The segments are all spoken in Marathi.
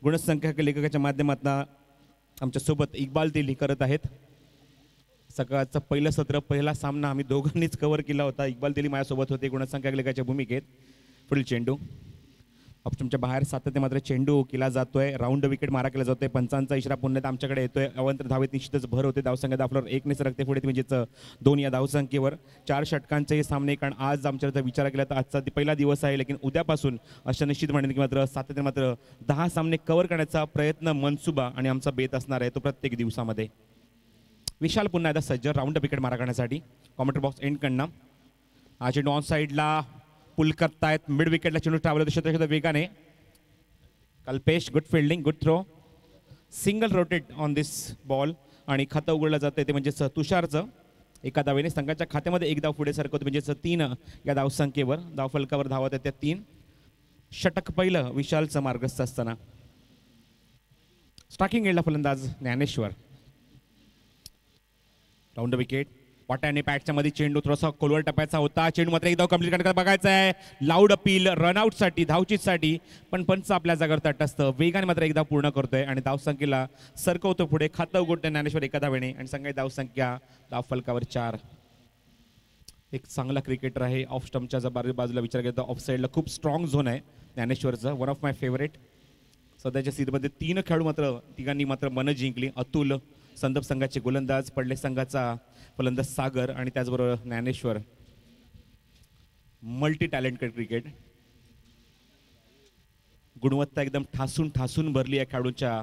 गुणसंख्यक लेखकाच्या माध्यमातून आमच्यासोबत इक्बाल तेली करत आहेत. सकाळचं पहिलं सत्र पहिला सामना आम्ही दोघांनीच कव्हर केला होता. इक्बाल तेली माझ्यासोबत होते गुणसंख्यक लेखकाच्या भूमिकेत. पुढील चेंडू ऑप्शनच्या बाहेर सातत्य मात्र चेंडू केला जातोय. राऊंड विकेट मारा केला जातोय. पंचांचा इशारा पुन्हा आमच्याकडे येतोय. अवंतर धावेत निश्चितच भर होते. धावसंख्या धावल्यावर 1 ने सरकते पुढे म्हणजेच 2 या धावसंख्येवर. 4 षटकांचे हे सामने कारण आज आमच्या विचार केला तर आजचा पहिला दिवस आहे. लेकिन उद्यापासून अशा निश्चित म्हणणे की मात्र सातत्य मात्र 10 सामने कव्हर करण्याचा प्रयत्न मनसुबा आणि आमचा बेत असणार आहे तो प्रत्येक दिवसामध्ये. विशाल पुन्हा एकदा सज्ज राऊंड विकेट मारा करण्यासाठी कॉमेंट्री बॉक्स एंड कडनं. हा चेंडू ऑन साईडला पुल करतायत. मिड विकेटला चेंडू ट्रॅव्हल होतो क्षेत्र वेगाने. Kalpesh good fielding good throw. Single rotate on this ball आणि खातं उघडलं जातं ते म्हणजेच तुषारचं. एका धावेने संघाच्या खात्यामध्ये एक धाव पुढे सरकवतो म्हणजेच 3 या धावसंख्येवर. धावफलकावर धावत आहेत त्या 3. षटक पहिलं विशालचं मार्गस्थ असताना. स्ट्रायकिंग एंडला फलंदाज ज्ञानेश्वर. राऊंड विकेट वाट्याने पॅटच्या मध्ये चेंडू थोडासा खोलवर टप्प्याचा होता. चेंडू मात्र एक धाव कंप्लीट करण्याचा बघायचा आहे. लाऊड अपील रनआउटसाठी धावचीसाठी पण पंच आपल्या जागेवर तटस्थ. वेगाने मात्र एक धाव पूर्ण करतोय आणि धावसंख्येला सरकवतो पुढे. खातं उघडतोय ज्ञानेश्वर एका धावेने आणि संघाची धावसंख्या धावफलकावर 4. एक चांगला क्रिकेटर आहे. ऑफ स्टंपच्या बाजूला विचार केला तर ऑफ साईडला खूप स्ट्रॉंग झोन आहे ज्ञानेश्वरचं. One of my favourite. सध्याच्या सीरीजमध्ये 3 खेळाडू मात्र तिघांनी मात्र मन जिंकली. अतुल संदप संघाचे गोलंदाज, पडले संघाचा फलंदाज सागर आणि त्याचबरोबर ज्ञानेश्वर. Multi talented cricket. गुणवत्ता एकदम ठासून भरली या खेळाडूंच्या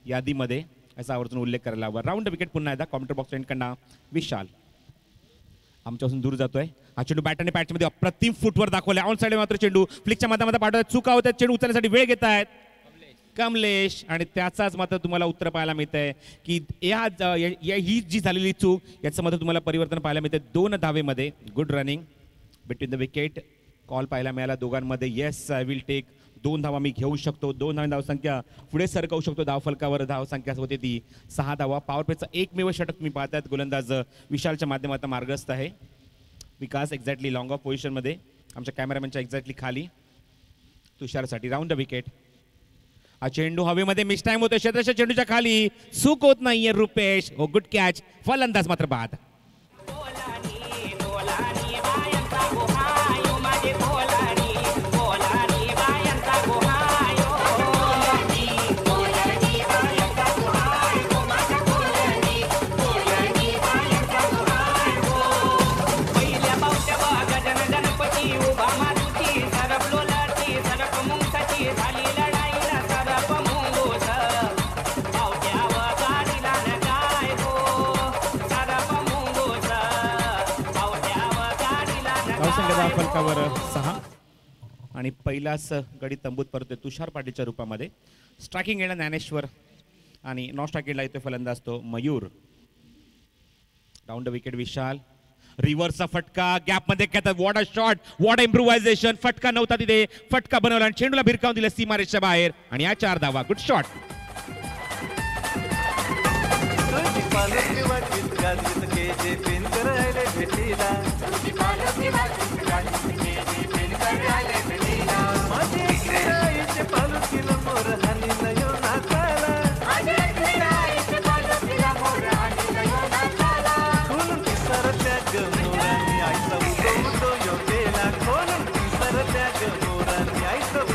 यादीमध्ये असा आवर्जून उल्लेख करायला हवा. राऊंड विकेट पुन्हा एकदा कॉमेंट्री बॉक्स एंड कडनं विशाल आमच्यापासून दूर जातोय. हा चेंडू बॅट आणि पॅचमध्ये अप्रतिम फुटवर दाखवलाय. ऑन साइड मात्र चेंडू फ्लिकच्या माध्यमात पाठवतात. चुका होतात. चेंडू उचलण्यासाठी वेळ घेत आहेत कमलेश आणि त्याचाच मात्र तुम्हाला उत्तर पाहायला मिळत आहे की ही जी झालेली चूक याचं मात्र तुम्हाला परिवर्तन पाहायला मिळते. 2 धावेमध्ये good running between the wicket. Call पाहायला मिळाला दोघांमध्ये. Yes I will take. 2 धावा मी घेऊ शकतो. 2 धाव धावसंख्या पुढे सरकवू शकतो. धावफलकावर धावसंख्या होते ती 6 धावा. पॉवर प्लेचं एकमेव षटक तुम्ही पाहतायत. गोलंदाज विशालच्या माध्यमातून मार्गस्थ आहे. विकास एक्झॅक्टली लॉंग ऑफ पोझिशनमध्ये आमच्या कॅमेरामॅनच्या एक्झॅक्टली खाली तुषारसाठी. Round wicket. हा चेंडू हवेमध्ये मिस टाइम होतो. क्षेत्राच्या चेंडूच्या खाली चूक होत नाहीये रुपेश. हो गुड कॅच. फलंदाज मात्र बाद. फलकावर 6 आणि पहिलाच गडी तंबूत परतोय तुषार पाटीलच्या रूपामध्ये. स्ट्रायकिंग एंडला ज्ञानेश्वर आणि नॉन स्ट्रायकिंगला येतोय फलंदाज तो मयूर. Round wicket Vishal. रिव्हर्सचा फटका गॅपमध्ये घेतात. What a shot. What a improvisation. फटका नव्हता तिथे. फटका बनवला आणि चेंडूला भिरकावून दिलं सीमारेषच्या बाहेर आणि या 4 धावा. Good shot.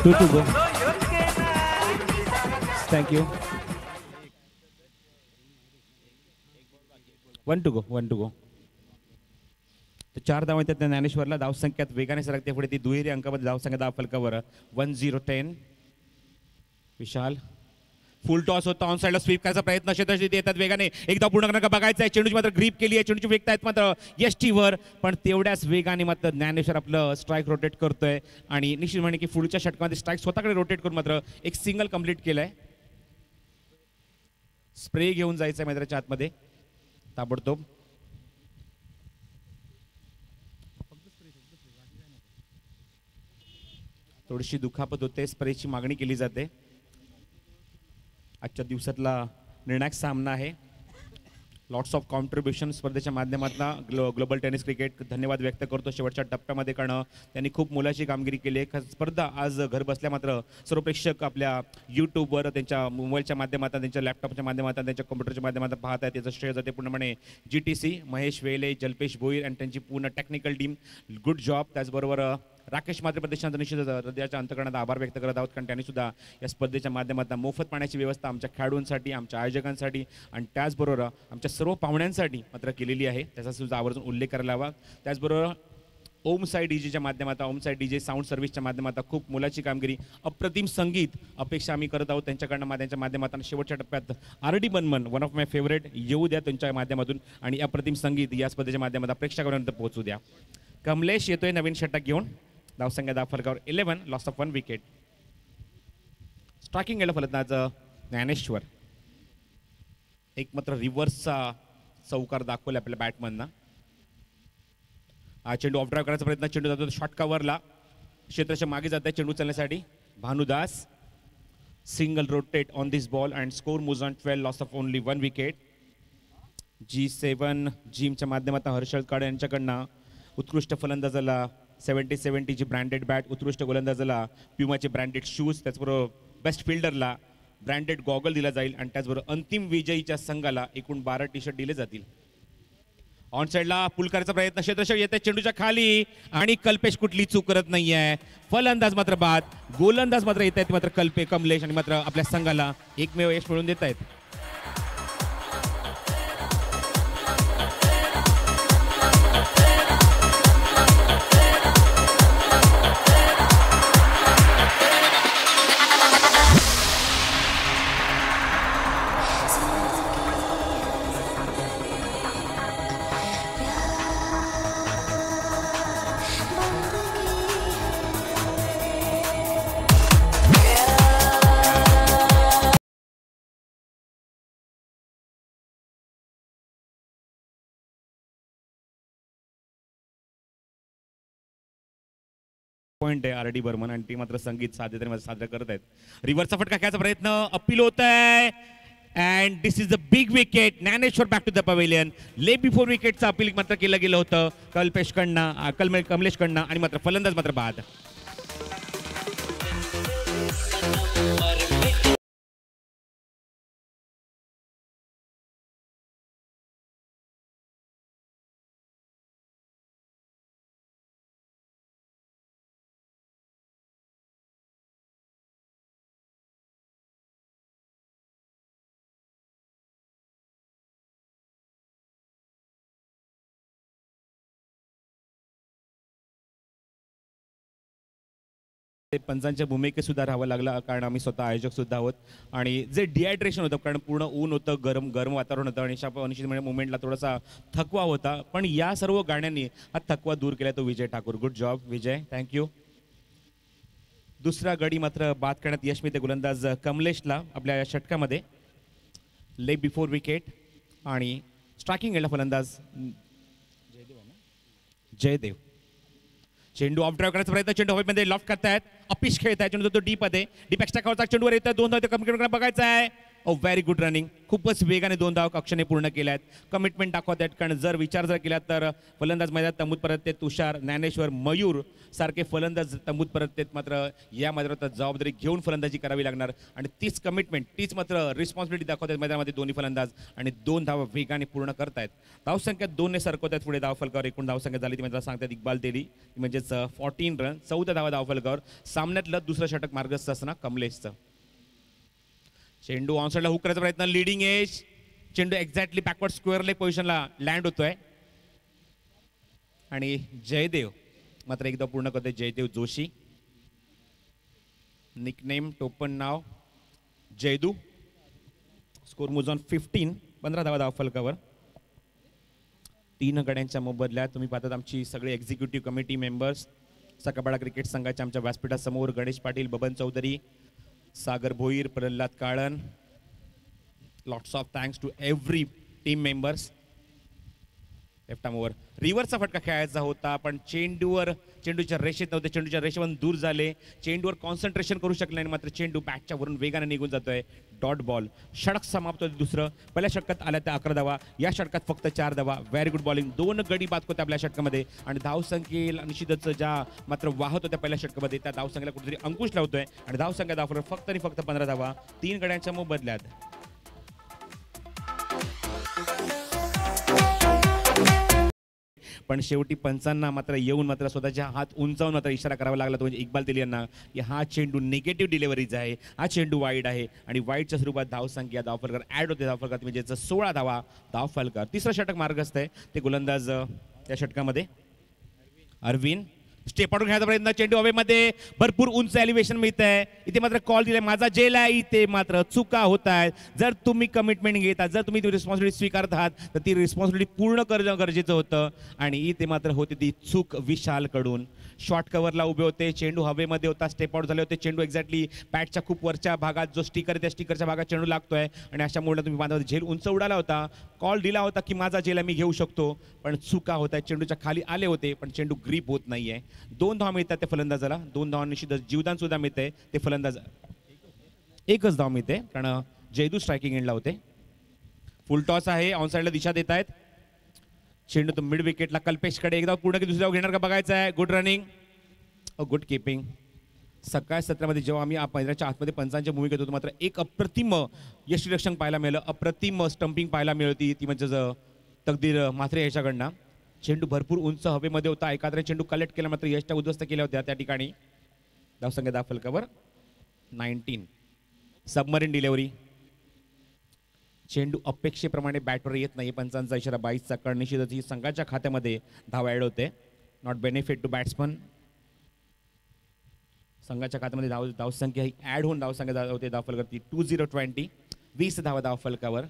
To go. Thank you. 1 to go. तर 4 धावा येतात त्या ज्ञानेश्वरला. धावसंख्यात वेगाने सरकते पुढे ती दुहेरी अंकामध्ये धावसंख्या धावफलकावर 1-0-10. विशाल फुल टॉस होता. ऑन साइडला स्वीप करायचा प्रयत्न क्षेत्राशी येतात वेगाने. एकदा पूर्ण करण्याचा बघायचा आहे. चेंडूची मात्र ग्रीप केली आहे. चेंडूची फेकतायत मात्र यष्टीवर पण तेवढ्याच वेगाने मात्र ज्ञानेश्वर आपलं स्ट्राईक रोटेट करतोय आणि निश्चित म्हणे की पुढच्या षटकामध्ये स्ट्राईक स्वतःकडे रोटेट करून मात्र एक सिंगल कंप्लीट केलंय. स्प्रे घेऊन जायचंय मैदानाच्या आतमध्ये ताबडतोब. थोडीशी दुखापत होते. स्प्रेची मागणी केली जाते. आजच्या दिवसातला निर्णायक सामना आहे. लॉट्स ऑफ कॉन्ट्रीब्युशन स्पर्धेच्या माध्यमातून ग्लोबल टेनिस क्रिकेट धन्यवाद व्यक्त करतो शेवटच्या टप्प्यामध्ये, कारण त्यांनी खूप मोलाची कामगिरी केली आहे. स्पर्धा आज घर बसल्या मात्र सर्व प्रेक्षक आपल्या यूट्यूबवर त्यांच्या मोबाईलच्या माध्यमातून, त्यांच्या लॅपटॉपच्या माध्यमातून, त्यांच्या कॉम्प्युटरच्या माध्यमातून पाहत आहेत. त्याचं श्रेय जाते पूर्णपणे GTC, महेश वेले, जल्पेश भोईर आणि त्यांची पूर्ण टेक्निकल टीम. Good job. त्याचबरोबर राकेश मात्रे प्रदेशांचा निश्चित हृदयाच्या अंतकरणात आभार व्यक्त करत आहोत, कारण त्यांनी सुद्धा या स्पर्धेच्या माध्यमातून मोफत पाण्याची व्यवस्था आमच्या खेळाडूंसाठी, आमच्या आयोजकांसाठी आणि त्याचबरोबर आमच्या सर्व पाहुण्यांसाठी मात्र केलेली आहे. त्याचा सुद्धा आवर्जून उल्लेख करायला हवा. त्याचबरोबर ओम साई डीजेच्या माध्यमातून, ओम साई डीजे साऊंड सर्व्हिसच्या माध्यमातून खूप मोलाची कामगिरी, अप्रतिम संगीत अपेक्षा आम्ही करत आहोत त्यांच्याकडनं. त्यांच्या माध्यमातून शेवटच्या टप्प्यात RD Burman, one of my favourite, येऊ द्या त्यांच्या माध्यमातून आणि अप्रतिम संगीत या स्पर्धेच्या माध्यमातून प्रेक्षकांपर्यंत पोहोचू द्या. कमलेश येतोय नवीन षटक घेऊन. धावसंख्या 10 फलकावर 11, लॉस ऑफ 1 विकेट. स्ट्रायकिंग गेला फलंदाज ज्ञानेश्वर. एक मात्र रिव्हर्सचा चौकार दाखवला आपल्या बॅटमनना. हा चेंडू ऑफ ड्राईव्ह करायचा प्रयत्न, चेंडू जातो शॉर्ट कव्हरला, क्षेत्राच्या मागे जात आहे चेंडू चालण्यासाठी. Bhanudas single rotate on this ball and score moves on 12, loss of only 1 wicket. G7 जिमच्या माध्यमातून हर्षल काळे यांच्याकडनं उत्कृष्ट फलंदाजाला 70-70 ची ब्रँडेड बॅट, उत्कृष्ट गोलंदाजाला प्युमाचे ब्रँडेड शूज, त्याचबरोबर बेस्ट फिल्डरला ब्रँडेड गॉगल दिला जाईल आणि त्याचबरोबर अंतिम विजयीच्या संघाला एकूण 12 टी-शर्ट दिले जातील. ऑन साइडला पुल करायचा प्रयत्न, क्षेत्ररक्षक येते चेंडूच्या खाली आणि कल्पेश कुठली चूक करत नाहीये. फलंदाज मात्र बाद, गोलंदाज मात्र येत आहेत मात्र कमलेश आणि मात्र आपल्या संघाला एकमेव यश मिळवून देत आहेत. पॉइंट आहे RD बर्मन आणि ती मात्र संगीत साधेपणे साजरा करत आहेत. रिव्हर्सचा फटका खेळायचा प्रयत्न, अपील होत आहे and this is the big wicket. Dnyaneshwar back to the pavilion. Leg before विकेटचं अपील मात्र केलं गेलं होतं कमलेशकडनं आणि मात्र फलंदाज मात्र बाद. पंचांच्या भूमिकेत सुद्धा राहावं लागलं, कारण आम्ही स्वतः आयोजक सुद्धा आहोत आणि जे डिहायड्रेशन होतं, कारण पूर्ण ऊन होतं, गरम वातावरण होतं आणि निश्चित मुवमेंटला थोडासा थकवा होता, पण या सर्व गाण्यांनी हा थकवा दूर केला तो विजय ठाकूर. गुड जॉब विजय, थँक्यू. दुसरा गडी मात्र बाद करण्यात यश मिळते गोलंदाज कमलेशला आपल्या या षटकामध्ये. लेग बिफोर विकेट आणि स्ट्रायकिंग गेला फलंदाज जयदेव. चेंडू ऑफ ड्राईव्ह करायचा प्रयत्न, चेंडू हवेमध्ये लॉफ्ट करतायत, अपिश खेळतायत, चेंडू तो डीप मध्ये, डीप एक्स्ट्रा कव्हरचा चेंडूवर येतात, 2 धाव कमिटमेंट बघायचा आहे. व्हेरी गुड रनिंग, खूपच वेगाने 2 धाव कक्षाने पूर्ण केल्या आहेत, कमिटमेंट दाखवत आहेत. कारण जर विचार केला तर फलंदाज मैदानात तंबूत परत येत तुषार, ज्ञानेश्वर, मयूर सारखे फलंदाज तंबूत परत येत, मात्र या मैदानात जबाबदारी घेऊन फलंदाजी करावी लागणार आणि तीच कमिटमेंट, तीच मात्र रिस्पॉन्सिबिलिटी दाखवत आहेत मैदानामध्ये दोन्ही फलंदाज आणि 2 धावा वेगाने पूर्ण करतायत. धावसंख्या 2 ने सरकवत आहेत पुढे धावफलकावर. एकूण धावसंख्या झाली ती मात्र सांगतात इक्बाल तेली, म्हणजेच 14 रन, 14 धावा धावफलकावर. सामन्यातलं दुसरं षटक मार्गस्थ असताना कमलेशचं. चेंडू ऑनसाइडला हुक करायचा प्रयत्न, लीडिंग एज, चेंडू एक्झॅक्टली बॅकवर्ड स्क्वेअर लेग पोझिशनला लँड होतोय आणि जयदेव मात्र एकदा पूर्ण करतोय. जयदेव जोशी, निकनेम टोपण नाव जयदू. स्कोर मूव्स ऑन 15, 15 धावा धावफलकावर. 3 गड्यांच्या मोबदल्यात तुम्ही पाहतात आमची सगळे executive committee members, Sakalpada cricket संघाच्या आमच्या व्यासपीठासमोर Ganesh Patil, Baban Chaudhari, Sagar Bhoir, Pralhad Kalan. Lots of thanks to every team members. Left arm over. रिव्हर्सचा फटका खेळायचा होता पण चेंडूच्या रेषेत नव्हते, चेंडूच्या रेषेवरून दूर झाले, चेंडूवर कॉन्सन्ट्रेशन करू शकले नाही, मात्र चेंडू बॅटच्या वरून वेगाने निघून जातोय. Dot ball. षटक समाप्त होते दुसरं. पहिल्या षटकात आल्या त्या 11 धावा, या षटकात फक्त 4 धावा. Very good bowling. 2 गडी बाद होत्या आपल्या षटकामध्ये आणि धावसंख्येला निश्चितच ज्या मात्र वाहत होत्या पहिल्या षटकामध्ये त्या धावसंख्येला कुठेतरी अंकुश लावतोय आणि धावसंख्या दाखवलं फक्त आणि फक्त 15 धावा 3 गड्यांच्या मोबदल्यात. पण शेवटी पंचांना मात्र येऊन मात्र स्वतःच्या हात उंचावून मात्र इशारा करावा लागला तो म्हणजे इक्बाल तेली यांना की हा चेंडू निगेटिव्ह डिलिव्हरीज आहे, हा चेंडू वाईड आहे आणि वाईडच्या स्वरूपात धावसंख्या धावफलकर ॲड होते. धावफलकात म्हणजे 16 धावा धावफलकर. तिसरं षटक मार्गस्थ आहे ते गोलंदाज त्या षटकामध्ये अरविंद. स्टेपआउट घ्यायचा प्रयत्न, चेंडू हवेमध्ये भरपूर उंच एलिव्हेशन मिळत आहे. इथे मात्र कॉल दिलाय माझा जेल आहे, इथे मात्र चुका होत आहेत. जर तुम्ही कमिटमेंट घेता, जर तुम्ही ती रिस्पॉन्सिबिलिटी स्वीकारत आहात तर ती रिस्पॉन्सिबिलिटी पूर्ण करणं गरजेचं होतं आणि इथे मात्र होती ती चूक विशालकडून. शॉर्ट कव्हरला उभे होते, चेंडू हवेमध्ये होता, स्टेपआउट झाले होते. चेंडू एक्झॅक्टली बॅटच्या खूप वरच्या भागात जो स्टिकर आहे त्या स्टिकरच्या भागात चेंडू लागतोय आणि अशामुळे तुम्ही बांधावर झेल उंच उडाला होता. कॉल दिला होता की माझा झेल मी घेऊ शकतो पण चुका होत आहेत. चेंडूच्या खाली आले होते पण चेंडू ग्रीप होत नाहीये. 2 धावा मिळतात त्या फलंदाजाला. 2 धावा निश्चित जीवदान सुद्धा मिळते ते फलंदाज. एकच धाव मिळते कारण जयदू स्ट्रायकिंग एंडला होते. फुल टॉस आहे, ऑन साईडला दिशा देत आहेत. चेंडू तो मिड विकेटला कल्पेशकडे एकदा पूर्ण की दुसऱ्या धाव घेणार का बघायचं आहे. Good running, good keeping. सकाळ सत्रामध्ये जेव्हा आम्ही मैदानाच्या आतमध्ये पंचांच्या भूमिकेत होतो मात्र एक अप्रतिम यष्टीरक्षण पाहायला मिळालं, अप्रतिम स्टंपिंग पाहायला मिळती ती म्हणजे तकदीर म्हात्रे याच्याकडनं. चेंडू भरपूर उंच हवेमध्ये होता, एखाद्या चेंडू कलेक्ट केला मात्र यष्ट्या उद्ध्वस्त केल्या होत्या त्या ठिकाणी. धावसंख्या दाफलकावर 19. Submarine delivery. चेंडू अपेक्षेप्रमाणे बॅटवर येत नाही, पंचांचा इशारा 22चा कळ. निश्चितच ही संघाच्या खात्यामध्ये धाव ॲड होते. Not benefit to batsman. संघाच्या खात्यामध्ये धावसंख्या ही ॲड होऊन धावसंख्या होते धावफलकावरती 20-20. 20 धावा धावफलकावर.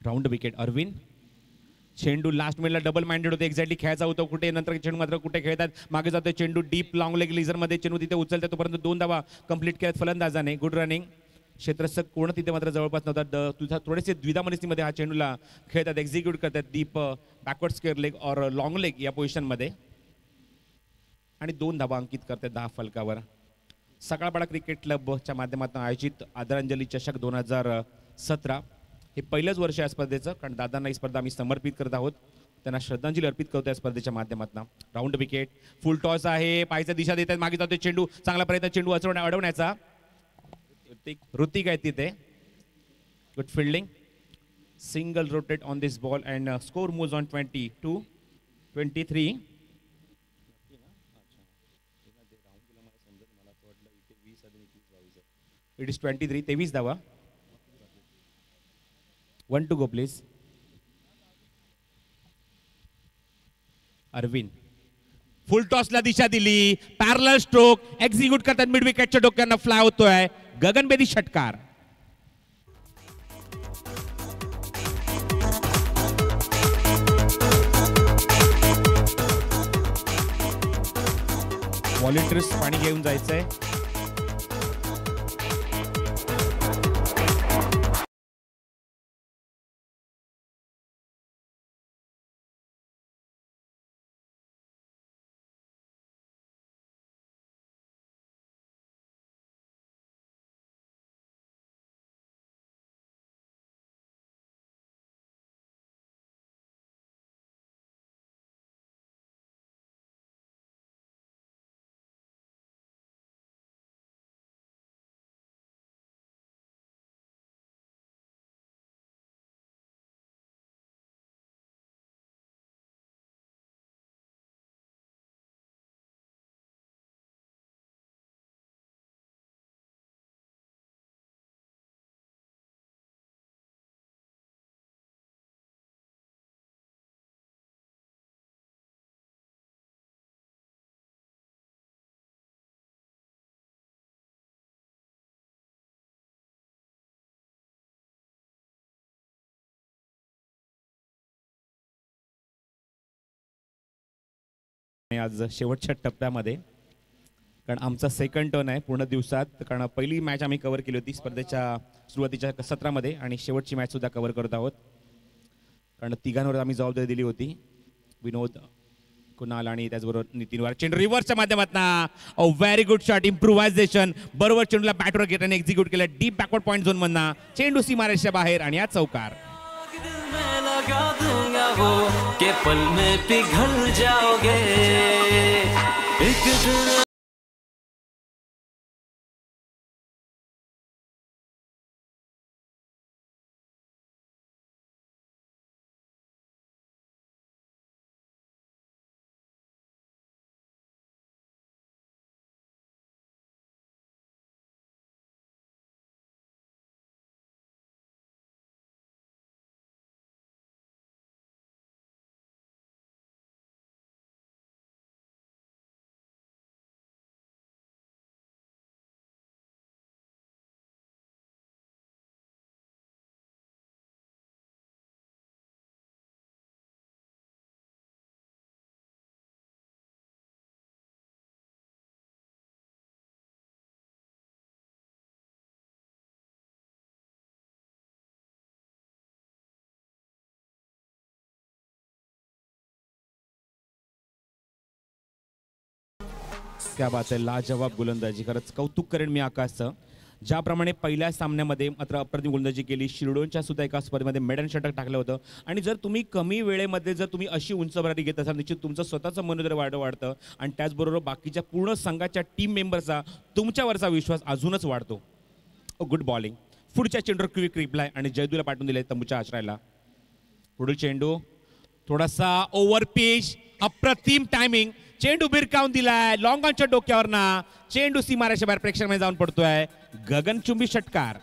Round wicket Arvind. चेंडू लास्ट मिनिटला डबल माइंडेड होते, एक्झॅक्टली खेळायचा होता कुठे, नंतर चेंडू मात्र कुठे खेळतात मागे जातोय. चेंडू डीप लॉंग लेग लिझरमध्ये चेंडू तिथे उचलते तोपर्यंत 2 धावा कंप्लीट केल्यात फलंदाजाने. Good running. क्षेत्ररक्षक कोण तिथे मात्र जवळपास नव्हता. तुझा थोडेसे द्विधा मनस्थितीमध्ये हा चेंडूला खेळतात, एक्झिक्यूट करतात डीप बॅकवर्ड स्क्वेअर लेग और लॉंग लेग या पोझिशनमध्ये आणि 2 धावा अंकित करतात धावफलकावर. सकाळपाडा क्रिकेट क्लबच्या माध्यमातून आयोजित आदरांजली चषक 2017 हे पहिलंच वर्ष आहे स्पर्धेचं कारण दादांना ही स्पर्धा आम्ही समर्पित करत आहोत, त्यांना श्रद्धांजली अर्पित करतो या स्पर्धेच्या माध्यमातून. Round wicket. फुल टॉस आहे, पायचा दिशा देत आहेत, मागे जातोय चेंडू, चांगला प्रयत्न चेंडू अडवण्याचा. ऋतिक आहे तिथे. Good fielding. Single rotate on this ball and score moves on 20-23. It is 23 धावा. 1 to go please. अरविंद फुल टॉसला दिशा दिली, पॅरलल स्ट्रोक एक्झिक्यूट करतात, मिड विकेटच्या डोक्यानं फ्लाय होतोय, गगनभेदी षटकार. व्हॉलंटियर्स पाणी घेऊन जायचंय. आज शेवटच्या टप्प्यामध्ये कारण आमचा सेकंड टर्न आहे पूर्ण दिवसात, कारण पहिली मॅच आम्ही कव्हर केली होती स्पर्धेच्या सुरुवातीच्या सत्रामध्ये आणि शेवटची मॅच सुद्धा कव्हर करत आहोत, कारण तिघांवर आम्ही जबाबदारी दिली होती. विनोद, कुणाल आणि त्याचबरोबर नितीनवर. चेंडू रिव्हर्सच्या माध्यमातून व्हेरी गुड शॉट, इम्प्रोव्हायझेशन, बरोबर चेंडूला बॅटवर घेताना एक्झिक्यूट केलं डीप बॅकवर्ड पॉईंट झोन मधनं. चेंडू सीमारेषेच्या बाहेर आणि या चौकार. पल में पिघल जाओगे एक दिन. क्या बात आहे, लाजवाब गोलंदाजी. खरंच कौतुक करेन मी आकाशचं. ज्याप्रमाणे पहिल्या सामन्यामध्ये मात्र अप्रतिम गोलंदाजी केली, शिरडोनच्या सुद्धा एका स्पर्धेमध्ये मेडन षटक टाकलं होतं. आणि जर तुम्ही कमी वेळेमध्ये जर तुम्ही अशी उंच भरारी घेत असाल, निश्चित तुमचं स्वतःचं मनोधैर्य वाढतं आणि त्याचबरोबर बाकीच्या पूर्ण संघाच्या टीम मेंबरचा तुमच्यावरचा विश्वास अजूनच वाढतो. Good bowling. पुढच्या चेंडूवर क्विक रिप्लाय आणि जयदूला पाठवून दिले तंबूच्या आश्रयाला. पुढील चेंडू थोडासा ओव्हर पिच, अप्रतिम टायमिंग, चेंडू बिरकावून दिलाय लॉंग ऑनच्या डोक्यावर ना. चेंडू सीमारेषेच्या बाहेर प्रेक्षकांमध्ये जाऊन पडतोय. गगनचुंबी षटकार.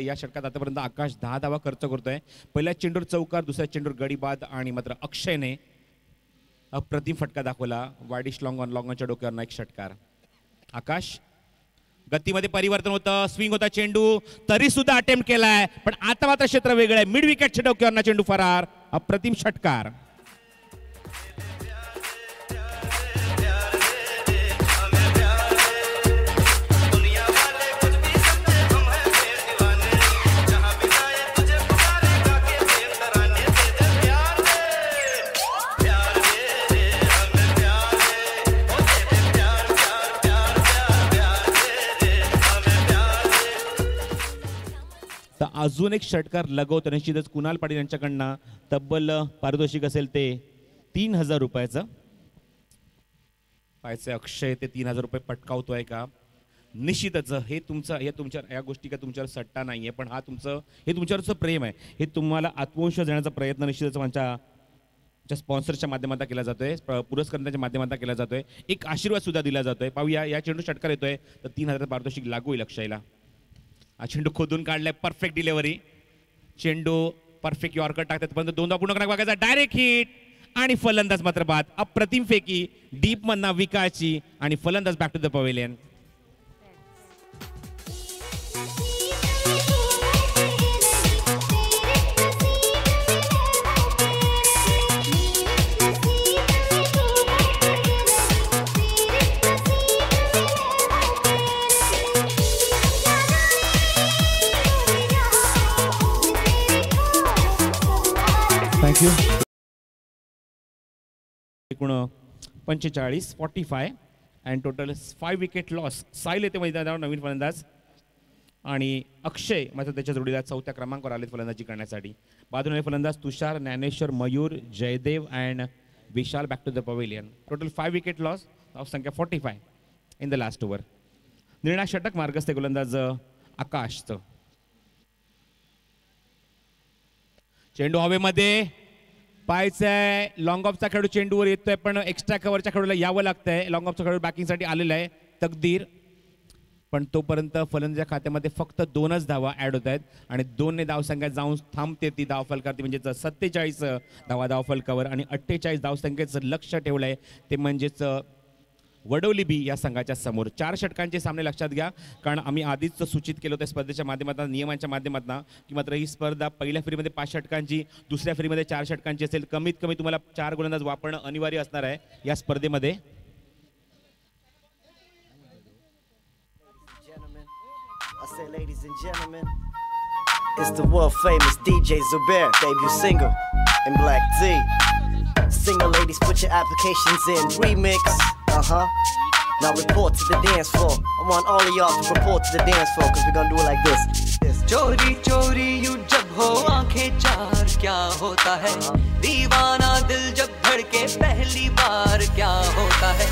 या षटकात आतापर्यंत आकाश 10 धावा खर्च करतोय. पहिल्या चेंडूर चौकार, दुसऱ्या चेंडूर गडीबाद आणि मात्र अक्षयने अप्रतिम फटका दाखवला. वाईडिश लॉंग ऑनच्या डोक्यावर एक षटकार. आकाश गतीमध्ये परिवर्तन होतं, स्विंग होता चेंडू, तरी सुद्धा अटेम्प्ट केलाय, पण आता मात्र क्षेत्र वेगळं आहे. मिड विकेटच्या डोक्यावर चेंडू फरार. अप्रतिम षटकार. अजून एक षटकार लगवतो. निश्चितच कुणाल पाटील यांच्याकडनं तब्बल पारितोषिक असेल ते 3000 रुपयाचं. पाहायचे अक्षय ते 3000 रुपये पटकावतोय का. निश्चितच हे तुमच्या या गोष्टी का तुमच्यावर सट्टा नाहीये, पण हा तुमच्यावरचं प्रेम आहे. हे तुम्हाला आत्मविश्वास देण्याचा प्रयत्न निश्चितच आमच्या स्पॉन्सरच्या माध्यमातून केला जातोय, पुरस्कारांच्या माध्यमातून केला जातोय. एक आशीर्वाद सुद्धा दिला जातोय. पाहूया या चेंडू षटकार येतोय तर 3000 पारितोषिक लागू होईल अक्षयला. चेंडू खोदून काढलाय, परफेक्ट डिलिव्हरी. चेंडू परफेक्ट यॉर्कर टाकतात, पण दोनदा पूर्ण करा बघायचा. डायरेक्ट हिट आणि फलंदाज मात्र बाद. अप्रतिम फेकी डीप मधना विकाची आणि फलंदाज back to the pavilion. Thank you. एकूण 45-45 and total 5 wicket loss. Sahil येते मैदानावर नवीन फलंदाज आणि अक्षय मात्र त्याच्या जोडीला 4थ्या क्रमांकावर आले फलंदाजी करण्यासाठी. बाजूने फलंदाज Tushar, Dnyaneshwar, Mayur, Jaydev and Vishal back to the pavilion. Total 5 wicket loss. संख्या 45 इन द लास्ट ओव्हर. निर्णायक षटक मार्गस्थ गोलंदाज आकाशचं. चेंडू हवेमध्ये पाहायचंय. लॉंग ऑफचा खेळाडू चेंडूवर येतोय, पण एक्स्ट्रा कव्हरच्या खेळाडूला यावं लागतंय. लॉंग ऑफचा खेळाडू बॅकिंगसाठी आलेला आहे तकदीर, पण तोपर्यंत फलंदाजाच्या खात्यामध्ये फक्त 2च धावा ॲड होत आहेत आणि 2ने धावसंख्या जाऊन थांबते ती धावफलकावरती, म्हणजेच 47 धावा धावफलकावर आणि 48 धावसंख्येचं लक्ष ठेवलं आहे ते म्हणजेच वडवली बी या संघाच्या समोर. 4 षटकांचे सामने लक्षात घ्या, कारण आम्ही आधीच सूचित केलं होतं स्पर्धेच्या माध्यमातून, नियमांच्या माध्यमातून की मात्र ही स्पर्धा पहिल्या फेरीमध्ये 5 षटकांची, दुसऱ्या फेरीमध्ये 4 षटकांची असेल. कमीत कमी तुम्हाला 4 गोलंदाज वापरणं अनिवार्य असणार आहे या स्पर्धेमध्ये. I say, ladies and gentlemen, it's the world famous DJ Zubair, debut single in Black D. Single ladies, put your applications in. Remix, Now report to the dance floor. I want all of y'all to report to the dance floor, cause we're gonna do it like this. चोरी चोरी यूं जब हो आंखें चार क्या होता है, दीवाना दिल जब धड़के पहली बार क्या होता है.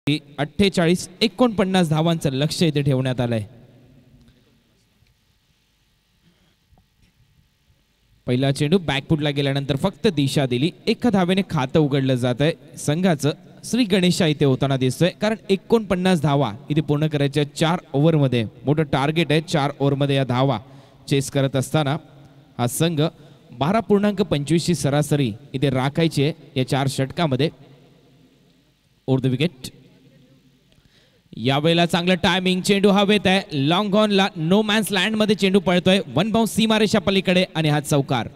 की 48-49 धावांचं लक्ष इथे ठेवण्यात आलंय. पहिला चेंडू बॅकफुटला गेल्यानंतर फक्त दिशा दिली. एका धावेने खातं उघडलं जात आहे संघाचं. श्री गणेशा इथे होताना दिसतोय, कारण 49 धावा इथे पूर्ण करायच्या 4 ओव्हरमध्ये. मोठं टार्गेट आहे 4 ओव्हरमध्ये या धावा चेस करत असताना हा संघ 12.25 ची सरासरी इथे राखायची आहे या 4 षटकामध्ये. Over the wicket. यावेळेला चांगलं टायमिंग. चेंडू हवेत आहे. लॉंग ऑनला नो मॅन्स लँड मध्ये चेंडू पळतोय. 1 बाउन्स सीमारेषा पलीकडे आणि हा चौकार.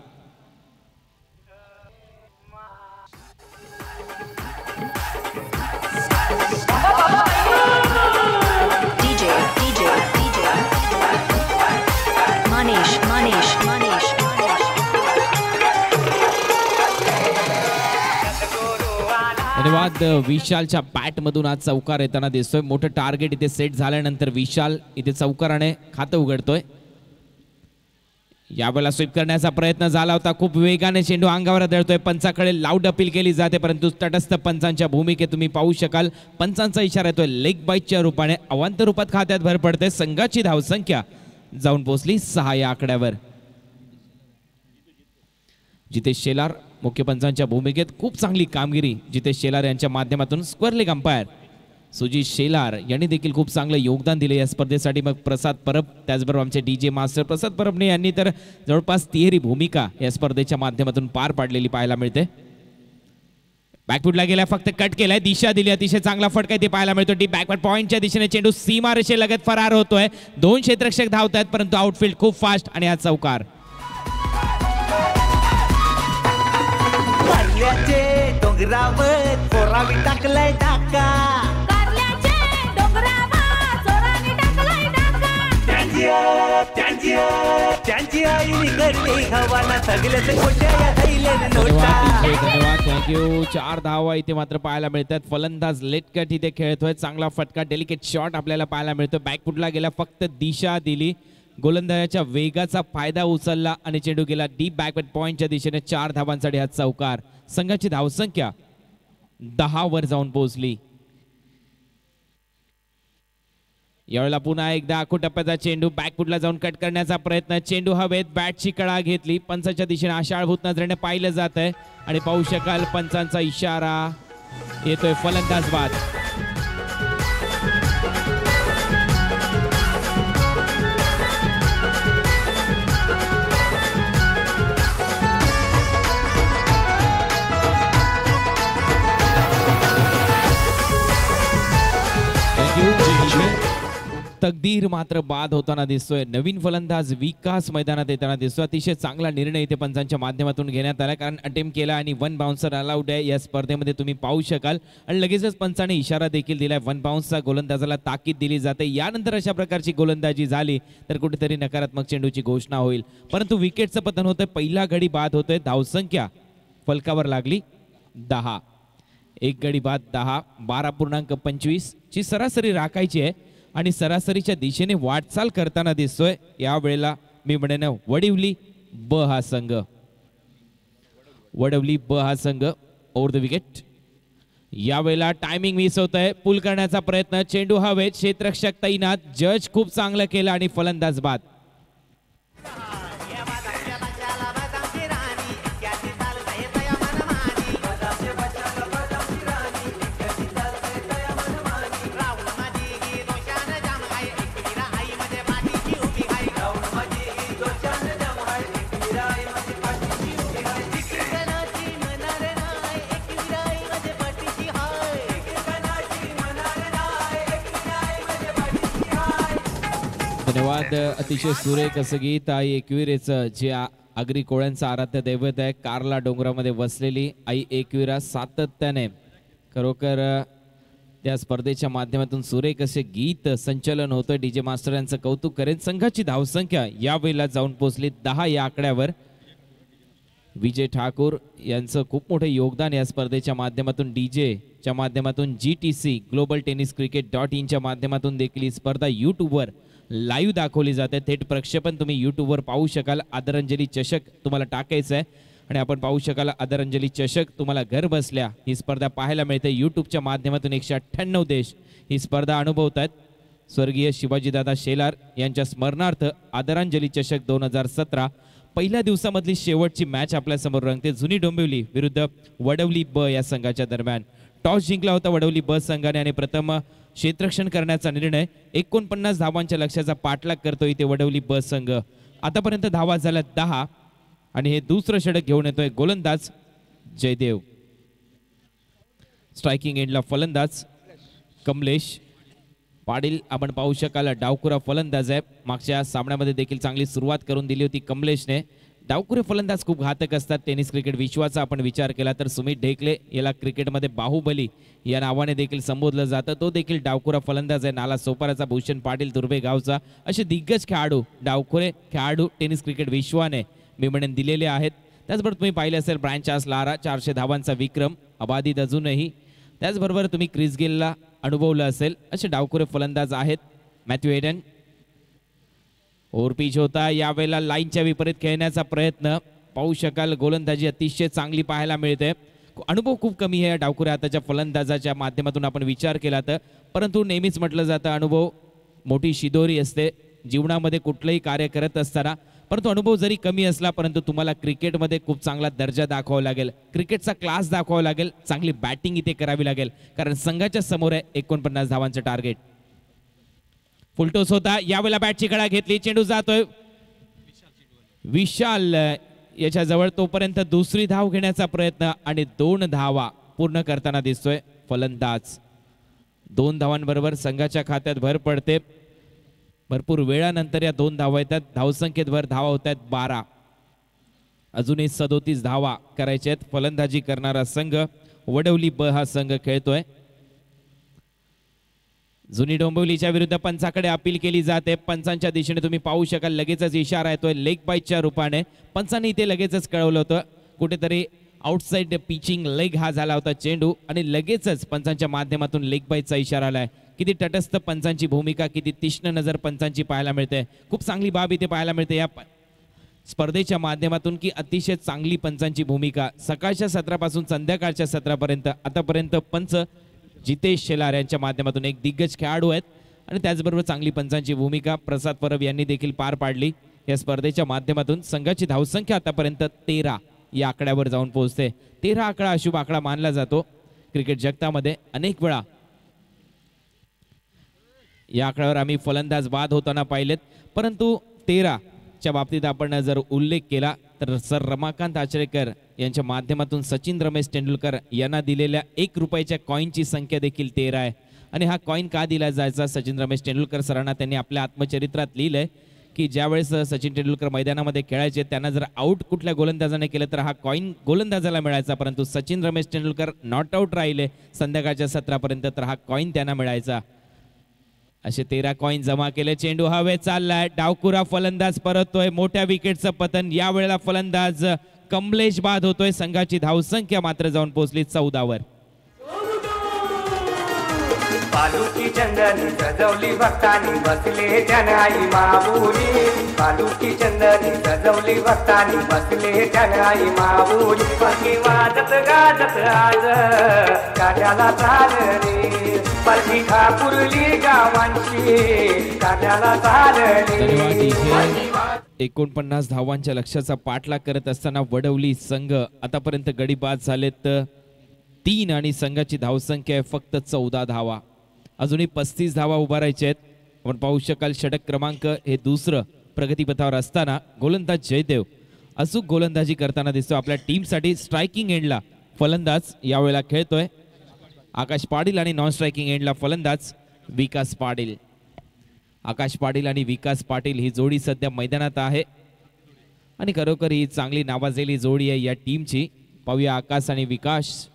धन्यवाद. विशालच्या बॅट मधून आज चौकार येताना दिसतोय. मोठं टार्गेट इथे सेट झाल्यानंतर विशाल इथे चौकाराने खातं उघडतोय. यावेळेला स्वीप करण्याचा प्रयत्न झाला होता. खूप वेगाने चेंडू अंगावर धरतोय. पंचाकडे लाऊड अपील केली जाते, परंतु तटस्थ पंचांच्या भूमिकेत तुम्ही पाहू शकाल पंचांचा इशारा येतोय लेग बाईटच्या रूपाने. अवांतर रूपात खात्यात भर पडते. संघाची धावसंख्या जाऊन पोहोचली 6 या आकड्यावर. जिथे शेलार मुख्य पंचांच्या भूमिकेत खूप चांगली कामगिरी जितेश शेलार यांच्या माध्यमातून square leg umpire Sujit Shelar यांनी देखील खूप चांगलं योगदान दिले या स्पर्धेसाठी. मग प्रसाद परब त्याचबरोबर आमचे DJ मास्टर प्रसाद परबने यांनी तर जवळपास तिहेरी भूमिका या स्पर्धेच्या माध्यमातून पार पाडलेली पाहायला मिळते. बॅकफुटला गेला, फक्त कट केलाय, दिशा दिली, अतिशय चांगला फटका ते पाहायला मिळतो. डीप बॅकवर्ड पॉइंटच्या दिशेने चेंडू सीमारेषे लगत फरार होतोय. 2 क्षेत्ररक्षक धावत आहेत परंतु आउटफील्ड खूप फास्ट आणि हा चौकार. डोंगरावर पोरावी टाकलाय टाका, त्यांची आईनी करली हवाना सगळे धन्यवाद, थँक्यू. 4 धावा इथे मात्र पाहायला मिळतात. फलंदाज लेटकट इथे खेळतोय, चांगला फटका, डेलिकेट शॉट आपल्याला पाहायला मिळतो. बॅकफुटला गेला, फक्त दिशा दिली, गोलंदाजाच्या वेगाचा फायदा उचलला आणि चेंडू गेला डीप बॅकवर्ड पॉइंटच्या दिशेने. 4 धावांसाठी हा चौकार. संघाची धावसंख्या 10 वर जाऊन पोहोचली. यावेळेला पुन्हा एकदा आखू टप्प्याचा चेंडू, बॅकफुटला जाऊन कट करण्याचा प्रयत्न, चेंडू हवेत, बॅटची कळा घेतली, पंचांच्या दिशेने आशाळभूत नजरेने पाहिलं जात आहे आणि पाहू शकाल पंचांचा इशारा येतोय, फलंदाज बाद. तकदीर मात्र बाद होताना दिसतोय. नवीन फलंदाज विकास मैदानात येताना दिसतोय. अतिशय चांगला निर्णय इथे पंचांच्या माध्यमातून घेण्यात आला, कारण अटेम्प्ट केला आणि 1 बाउन्सर अलाउड आहे या स्पर्धेमध्ये तुम्ही पाहू शकाल. आणि लगेचच पंचाने इशारा देखील दिलाय, 1 बाउन्सचा गोलंदाजाला ताकीद दिली जाते. यानंतर अशा प्रकारची गोलंदाजी झाली तर कुठेतरी नकारात्मक चेंडूची घोषणा होईल. परंतु विकेटचं पतन होतंय, पहिला गडी बाद होतोय. धावसंख्या फलकावर लागली 10. 1 गडी बाद 10, 12.25 ची सरासरी राखायची आहे आणि सरासरीच्या दिशेने वाटचाल करताना दिसतोय. यावेळेला मी म्हणेन वडवली ब हा संघ, वडवली ब हा संघ ओव्हर द विकेट. यावेळेला टायमिंग मिस होत आहे, पुल करण्याचा प्रयत्न, चेंडू हवेत, क्षेत्ररक्षक तैनात, जज खूप चांगलं केलं आणि फलंदाज बाद. धन्यवाद. अतिशय सुरेख असं गीत. आई एकविरेचं जे आगरी कोळ्यांचं आराध्य दैवत आहे, कारला डोंगरामध्ये वसलेली आई एकविरा सातत्याने खरोखर त्या स्पर्धेच्या माध्यमातून सुरेख असे गीत संचलन होतं. DJ मास्टर यांचं कौतुक करेन. संघाची धावसंख्या यावेळेला जाऊन पोहोचली 10 या आकड्यावर. विजय ठाकूर यांचं खूप मोठं योगदान या स्पर्धेच्या माध्यमातून, DJच्या माध्यमातून, GTC ग्लोबल टेनिस क्रिकेट.in च्या माध्यमातून देखील ही स्पर्धा यूट्यूबवर लाईव्ह दाखवली जाते. थेट प्रक्षेपण तुम्ही यूट्यूबवर पाहू शकाल. आदरांजली चषक तुम्हाला टाकायचं आहे आणि आपण पाहू शकाल आदरांजली चषक तुम्हाला घर बसल्या ही स्पर्धा पाहायला मिळते. यूट्यूबच्या माध्यमातून 198 देश ही स्पर्धा अनुभवत आहेत. स्वर्गीय शिवाजीदादा शेलार यांच्या स्मरणार्थ आदरांजली चषक 2017 पहिल्या दिवसामधली शेवटची मॅच आपल्या समोर रंगते. जुनी डोंबिवली विरुद्ध वडवली ब या संघाच्या दरम्यान. टॉस जिंकला होता वडवली ब संघाने आणि प्रथम क्षेत्ररक्षण करण्याचा निर्णय, 49 धावांच्या लक्ष्याचा पाठलाग करतो इथे वडवली ब संघ. आतापर्यंत धावा झाल्या 10 आणि हे दुसरं षटक घेऊन येतोय गोलंदाज जयदेव. स्ट्रायकिंग एंडला फलंदाज कमलेश पाटील आपण पाहू शकाल. डावखुरा फलंदाज आहे. मागच्या सामन्यामध्ये देखील चांगली सुरुवात करून दिली होती कमलेशने. डावखुरे फलंदाज खूप घातक असतात. टेनिस क्रिकेट विश्वाचा आपण विचार केला तर सुमित ढेकले याला क्रिकेटमध्ये बाहुबली या नावाने देखील संबोधलं जातं. तो देखील डावखुरा फलंदाज आहे. नाला सोपाराचा, भूषण पाटील तुर्भे गावचा असे दिग्गज खेळाडू, डावखुरे खेळाडू टेनिस क्रिकेट विश्वाने मी म्हणेन दिलेले आहेत. त्याचबरोबर तुम्ही पाहिले असेल ब्रायन चार्ल्स लारा 400 धावांचा विक्रम अबाधित अजूनही. त्याचबरोबर तुम्ही क्रिस गेलला अनुभवलं असेल. असे डावखुरे फलंदाज आहेत. मॅथ्यू एडन ओव्हर पिच होता. यावेळेला लाईनच्या विपरीत खेळण्याचा प्रयत्न पाहू शकाल. गोलंदाजी अतिशय चांगली पाहायला मिळते. अनुभव खूप कमी आहे डावखुऱ्या हाताच्या फलंदाजाच्या माध्यमातून आपण विचार केला तर, परंतु नेहमीच म्हटलं जातं अनुभव मोठी शिदोरी असते. जीवनामध्ये कुठलंही कार्य करत असताना परंतु अनुभव जरी कमी असला परंतु तुम्हाला क्रिकेटमध्ये खूप चांगला दर्जा दाखवावा लागेल, क्रिकेटचा क्लास दाखवावा लागेल, चांगली बॅटिंग इथे करावी लागेल कारण संघाच्या समोर आहे 49 धावांचं टार्गेट. फुलटोस होता, यावेळेला बॅटची गळा घेतली, चेंडू जातोय विशाल याच्या जवळ, तोपर्यंत दुसरी धाव घेण्याचा प्रयत्न आणि 2 धावा पूर्ण करताना दिसतोय फलंदाज. 2 धावांबरोबर संघाच्या खात्यात भर पडते. भरपूर वेळानंतर या 2 धावा येतात. धावसंख्येत भर धावा होत आहेत 12. अजूनही 37 धावा करायच्या आहेत. फलंदाजी करणारा संघ वडवली ब हा संघ खेळतोय. जुनी डोंबिवलीच्या विरुद्ध पंचाकडे अपील केली जाते. पंचांच्या दिशेने तुम्ही पाहू शकाल लगेचच इशारा येतोय लेग बाईटच्या रूपाने. पंचांनी इथे लगेचच कळवलं होतं कुठेतरी आउटसाइड पिचिंग लेग हा झाला होता चेंडू आणि लगेचच पंचांच्या माध्यमातून लेग बाईटचा इशारा आलाय. किती तटस्थ पंचांची भूमिका, किती तीक्ष्ण नजर पंचांची पाहायला मिळते. खूप चांगली बाब इथे पाहायला मिळते या स्पर्धेच्या माध्यमातून की अतिशय चांगली पंचांची भूमिका. सकाळच्या सत्रापासून संध्याकाळच्या सत्रापर्यंत आतापर्यंत पंच जितेश शेलार यांच्या माध्यमातून एक दिग्गज खेळाडू आहेत आणि त्याचबरोबर चांगली पंचांची भूमिका प्रसाद परब यांनी देखील पार पाडली. या स्पर्धेच्या माध्यमातून संघाची धावसंख्या आतापर्यंत 13 या आकड्यावर जाऊन पोहोचते. 13 आकडा अशुभ आकडा मानला जातो क्रिकेट जगतामध्ये. अनेक वेळा या आकड्यावर आम्ही फलंदाज बाद होताना पाहिलेत, परंतु 13च्या बाबतीत आपण जर उल्लेख केला तर सर रमाकांत आचरेकर यांच्या माध्यमातून सचिन रमेश तेंडुलकर यांना दिलेल्या 1 रुपयाच्या कॉईनची संख्या देखील 13 आहे. आणि हा कॉईन का दिला जायचा, सचिन रमेश तेंडुलकर सरांना त्यांनी आपल्या आत्मचरित्रात लिहिलंय की ज्यावेळेस सचिन तेंडुलकर मैदानामध्ये खेळायचे त्यांना जर आउट कुठल्या गोलंदाजाने केलं तर हा कॉईन गोलंदाजाला मिळायचा, परंतु सचिन रमेश तेंडुलकर नॉट आउट राहिले संध्याकाळच्या सत्रापर्यंत तर हा कॉईन त्यांना मिळायचा. असे 13 कॉईन जमा केले. चेंडू हवेत चाललाय, डावकुरा फलंदाज परततोय, मोठ्या विकेटचं पतन. यावेळेला फलंदाज कमलेश बाद होतोय. संघाची धावसंख्या मात्र जाऊन पोहोचली 14 वर. पालुकी चंदनी सजवली भक्तानी बसले त्याने आई माऊली. पालुकी चंदनी सजवली भक्तानी बसले त्याने आई माऊली. पलकी वाजत गाजत आज काट्याला चालली, पलकी ठाकुरली गावांची काट्याला चालली. 49 धावांच्या लक्ष्याचा पाठलाग करत असताना वडवली संघ आतापर्यंत गडी बाद झालेत 3 आणि संघाची धावसंख्या आहे फक्त 14 धावा. अजूनही 35 धावा उभारायच्या आहेत. आपण पाहू शकाल षटक क्रमांक हे दुसरं प्रगतीपथावर असताना गोलंदाज जयदेव अचूक गोलंदाजी करताना दिसतो. आपल्या टीमसाठी स्ट्रायकिंग एंडला फलंदाज यावेळेला खेळतोय आकाश पाटील आणि नॉन स्ट्रायकिंग एंडला फलंदाज विकास पाटील. आकाश पाटील आणि विकास पाटील ही जोडी सध्या मैदानात आहे आणि खरोखर ही चांगली नावाजलेली जोडी आहे या टीमची. पाहूया आकाश आणि विकास.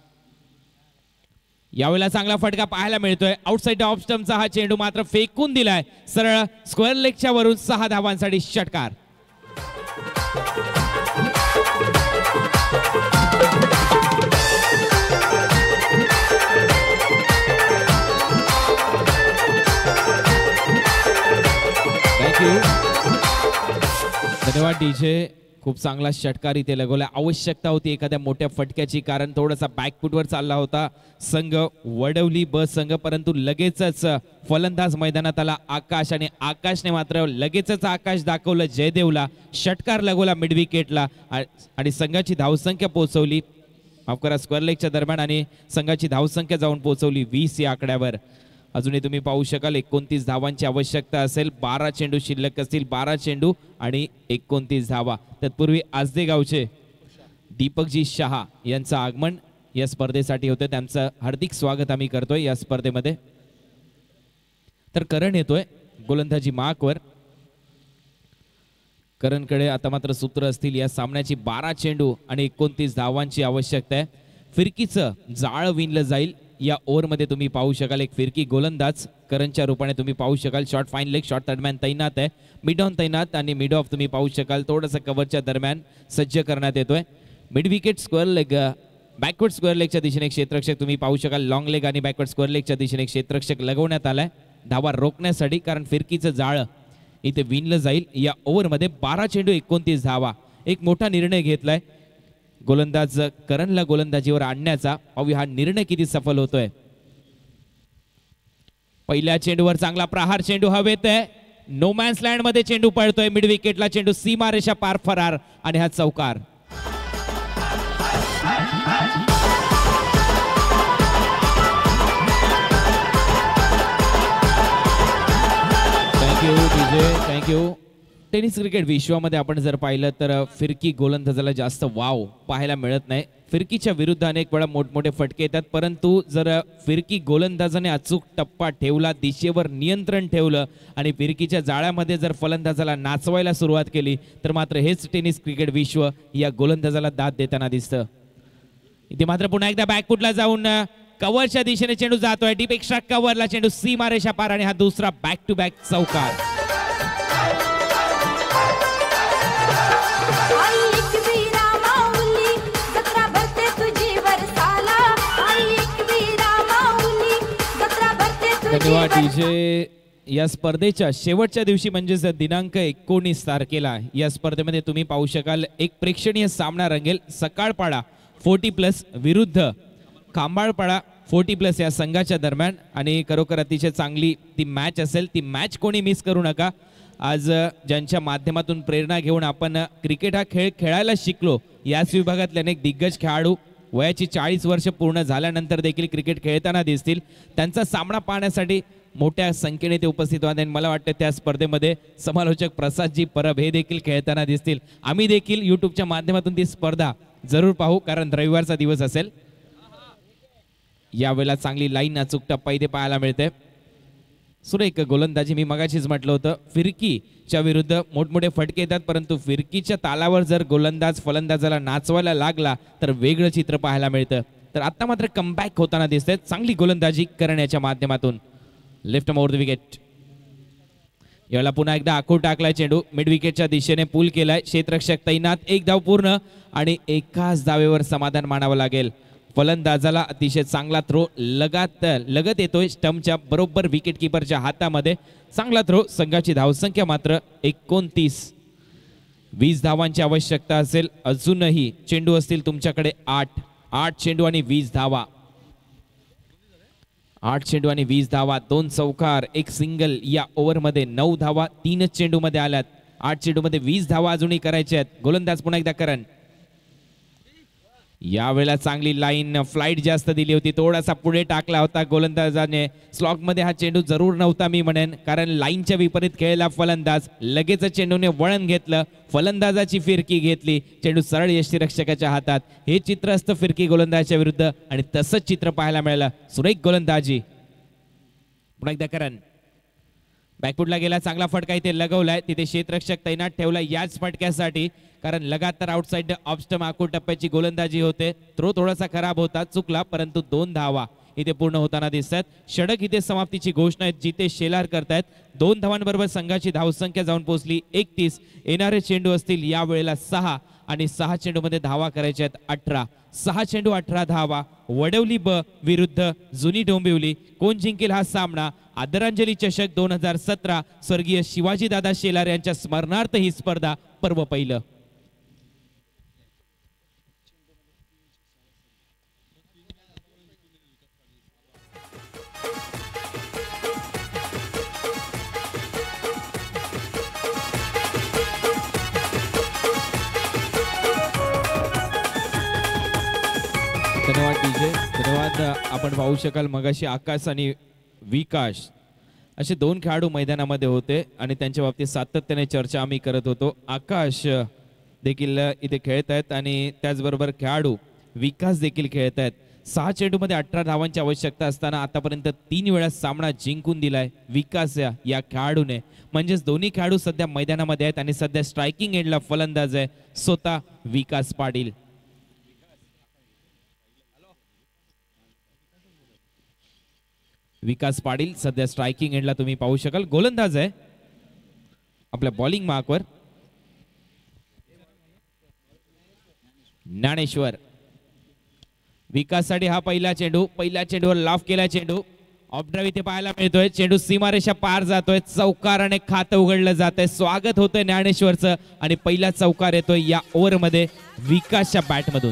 यावेळेला चांगला फटका पाहायला मिळतोय. आउटसाइड ऑफ स्टंपचा हा चेंडू मात्र फेकून दिलाय सरळ स्क्वेअर लेगच्या वरून 6 धावांसाठी षटकार. थँक्यू, धन्यवाद डीजे. खूप चांगला षटकार इथे लगवला. आवश्यकता होती एखाद्या मोठ्या फटक्याची कारण थोडासा बॅकफुटवर चालला होता संघ वडवली ब संघ, परंतु लगेचच फलंदाज मैदानात आला आकाश आणि आकाशने मात्र लगेचच आकाश दाखवलं जयदेवला, षटकार लगवला मिड विकेटला आणि संघाची धावसंख्या पोहोचवली माफ करा स्क्वेअर लेगच्या दरम्यान आणि संघाची धावसंख्या जाऊन पोहोचवली 20 या आकड्यावर. अजूनही तुम्ही पाहू शकाल 29 धावांची आवश्यकता असेल. 12 चेंडू शिल्लक असतील, 12 चेंडू आणि 29 धावा. तत्पूर्वी आजदेगावचे दीपकजी शहा यांचं आगमन या स्पर्धेसाठी होतं. त्यांचं हार्दिक स्वागत आम्ही करतोय या स्पर्धेमध्ये. तर करण येतोय गोलंदाजी मार्कवर. करणकडे आता मात्र सूत्र असतील. या सामन्याची 12 चेंडू आणि 29 धावांची आवश्यकता आहे. फिरकीचं जाळ विणलं जाईल. या ओव्हरमध्ये तुम्ही पाहू शकाल एक फिरकी गोलंदाज करणच्या रूपाने तुम्ही पाहू शकाल. शॉर्ट फाईन लेग, शॉर्ट दरम्यान तैनात आहे. मिड ऑन तैनात आणि मिड ऑफ तुम्ही पाहू शकाल थोडंसं कव्हरच्या दरम्यान सज्ज करण्यात येतोय. Mid wicket square leg, backward square लेगच्या दिशेने एक क्षेत्ररक्षक तुम्ही पाहू शकाल. लॉंग लेग आणि बॅकवर्ड स्क्वेअर लेगच्या दिशेने एक क्षेत्ररक्षक लगवण्यात आलाय धावा रोखण्यासाठी, कारण फिरकीचं जाळं इथे विणलं जाईल. या ओव्हरमध्ये 12 चेंडू 29 धावा. एक मोठा निर्णय घेतलाय गोलंदाज करणला गोलंदाजीवर आणण्याचा. पाहूया हा निर्णय किती सफल होतोय. पहिल्या चेंडूवर चांगला प्रहार, चेंडू हवेत आहे. नोमॅन्स लँड मध्ये चेंडू पळतोय मिड विकेटला चेंडू सीमारेषा पार फरार आणि हा चौकार. Thank you DJ thank you. Tennis cricket विश्वामध्ये आपण जर पाहिलं तर फिरकी गोलंदाजाला जास्त वाव पाहायला मिळत नाही. फिरकीच्या विरुद्ध अनेक वेळा मोठमोठे फटके येतात, परंतु जर फिरकी गोलंदाजाने अचूक टप्पा ठेवला, दिशेवर नियंत्रण ठेवलं आणि फिरकीच्या जाळ्यामध्ये जर फलंदाजाला नाचवायला सुरुवात केली तर मात्र हेच टेनिस क्रिकेट विश्व या गोलंदाजाला दाद देताना दिसतं. इथे मात्र पुन्हा एकदा बॅकफुटला जाऊन कव्हरच्या दिशेने चेंडू जातोय. डीप एक्स्ट्रा कव्हरला चेंडू सीमारेषा पार आणि हा दुसरा बॅक टू बॅक चौकार. धन्यवाद डीजे. या स्पर्धेच्या शेवटच्या दिवशी म्हणजेच दिनांक 19 तारखेला या स्पर्धेमध्ये तुम्ही पाहू शकाल एक प्रेक्षणीय सामना रंगेल. सकाळपाडा 40+ विरुद्ध खांबाळपाडा 40+ या संघाच्या दरम्यान आणि खरोखर अतिशय चांगली ती मॅच असेल. ती मॅच कोणी मिस करू नका. आज ज्यांच्या माध्यमातून प्रेरणा घेऊन आपण क्रिकेट हा खेळ खेळायला शिकलो, याच विभागातले अनेक दिग्गज खेळाडू वयाची 40 वर्ष पूर्ण झाल्यानंतर देखील क्रिकेट खेळताना दिसतील. त्यांचा सामना पाहण्यासाठी मोठ्या संख्येने ते उपस्थित होते आणि मला वाटतं त्या स्पर्धेमध्ये समालोचक प्रसादजी परब हे देखील खेळताना दिसतील. आम्ही देखील यूट्यूबच्या माध्यमातून ती स्पर्धा जरूर पाहू, कारण रविवारचा दिवस असेल. यावेळेला चांगली लाईन अचूक टप्पा इथे पाहायला मिळते. सुरेख गोलंदाजी. मी मगाशीच म्हटलं होतं फिरकीच्या विरुद्ध मोठमोठे फटके येतात, परंतु फिरकीच्या तालावर जर गोलंदाज फलंदाजाला नाचवायला लागला तर वेगळं चित्र पाहायला मिळतं. तर आता मात्र कमबॅक होताना दिसतंय चांगली गोलंदाजी करण्याच्या माध्यमातून. Left over the wicket. यावेळेला पुन्हा एकदा आखूड टाकलाय चेंडू मिड विकेटच्या दिशेने पूल केलाय. क्षेत्ररक्षक तैनात. एक धाव पूर्ण आणि एकाच धावेवर समाधान मानावं लागेल. फलंदाजाला अतिशय चांगला थ्रो लगत येतोय स्टंपच्या बरोबर विकेट किपरच्या हातामध्ये. चांगला थ्रो. संघाची धावसंख्या मात्र 29. 20 धावांची आवश्यकता असेल. अजूनही चेंडू असतील तुमच्याकडे 8 चेंडू आणि 20 धावा. 8 चेंडू आणि 20 धावा. 2 चौकार 1 सिंगल. या ओव्हरमध्ये 9 धावा 3 चेंडूमध्ये आल्यात. 8 चेंडूमध्ये 20 धावा अजूनही करायच्या आहेत. गोलंदाज पुन्हा एकदा करण. यावेळेला चांगली लाईन फ्लाईट जास्त दिली होती. थोडासा पुढे टाकला होता गोलंदाजाने. स्लॉकमध्ये हा चेंडू जरूर नव्हता मी म्हणेन, कारण लाईनच्या विपरीत खेळला फलंदाज. लगेच चेंडूने वळण घेतलं. फलंदाजाची फिरकी घेतली. चेंडू सरळ यष्टीरक्षकाच्या हातात. हे चित्र असतं फिरकी गोलंदाजाच्या विरुद्ध आणि तसंच चित्र पाहायला मिळालं. सुरेख गोलंदाजी. पुन्हा एकदा करण. बॅकफुटला गेला. चांगला फटका इथे लगवलाय. तिथे क्षेत्ररक्षक तैनात ठेवला याच फटक्यासाठी, कारण लगातार आउटसाइड ऑफ स्टंप आखूड टप्प्याची गोलंदाजी होते. थ्रो थोडासा खराब होता, चुकला, परंतु 2 धावा इथे पूर्ण होताना दिसतात. षटक इथे समाप्तीची घोषणा आहे. जिथे शेलार करतायत. 2 धावांबरोबर संघाची धावसंख्या जाऊन पोहोचली 31. येणारे चेंडू असतील यावेळेला 6 आणि 6 चेंडूमध्ये धावा करायच्या आहेत 18. 6 चेंडू 18 धावा. वडवली ब विरुद्ध जुनी डोंबिवली. कोण जिंकेल हा सामना? आदरांजली चषक 2017 स्वर्गीय शिवाजीदादा शेलार यांच्या स्मरणार्थ ही स्पर्धा. पर्व पहिलं. धन्यवाद डीजे. धन्यवाद. आपण पाहू शकाल मगाशी आकाश आणि विकास असे 2 खेळाडू मैदानामध्ये होते आणि त्यांच्या बाबतीत सातत्याने चर्चा आम्ही करत होतो. आकाश देखील इथे खेळत आहेत आणि त्याचबरोबर खेळाडू विकास देखील खेळत आहेत. 6 चेंडूमध्ये 18 धावांची आवश्यकता असताना आतापर्यंत 3 वेळा सामना जिंकून दिलाय विकास या खेळाडूने. म्हणजेच दोन्ही खेळाडू सध्या मैदानामध्ये आहेत आणि सध्या स्ट्रायकिंग एंडला फलंदाज आहे स्वतः विकास पाटील. विकास पाटील सध्या स्ट्रायकिंग एंडला तुम्ही पाहू शकाल. गोलंदाज आहे आपल्या बॉलिंग मार्कवर ज्ञानेश्वर. विकाससाठी हा पहिला चेंडू. पहिल्या चेंडूवर लाफ केला चेंडू. ऑफ ड्राईव्ह इथे पाहायला मिळतोय. चेंडू सीमारेषा पार जातोय. चौकाराने खातं उघडलं जात आहे. स्वागत होतंय ज्ञानेश्वरचं आणि पहिला चौकार येतोय या ओव्हरमध्ये विकासच्या बॅटमधून.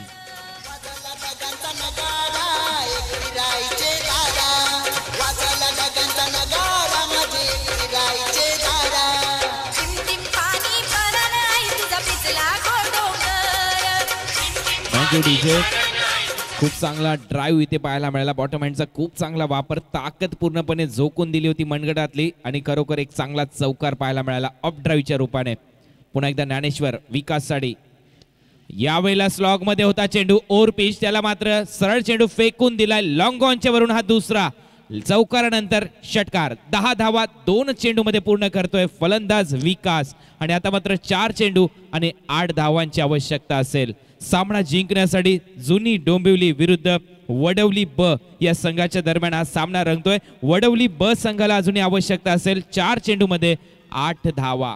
Thank you DJ. खूप चांगला ड्राईव्ह इथे पाहायला मिळाला. बॉटम हँडचा खूप चांगला वापर, ताकद पूर्णपणे झोकून दिली होती मनगटातली आणि खरोखर एक चांगला चौकार पाहायला मिळाला अप ड्राईव्हच्या रूपाने. पुन्हा एकदा ज्ञानेश्वर विकास साडी. यावेळेला स्लॉग मध्ये होता चेंडू, ओव्हर पिच, त्याला मात्र सरळ चेंडू फेकून दिलाय लॉंग ऑनच्या वरून. हा दुसरा चौकारानंतर षटकार. 10 धावा 2 चेंडू मध्ये पूर्ण करतोय फलंदाज विकास आणि आता मात्र 4 चेंडू आणि 8 धावांची आवश्यकता असेल सामना जिंकण्यासाठी. जुनी डोंबिवली विरुद्ध वडवली ब या संघाच्या दरम्यान हा सामना रंगतोय. वडवली ब संघाला अजूनही आवश्यकता असेल 4 चेंडू मध्ये 8 धावा.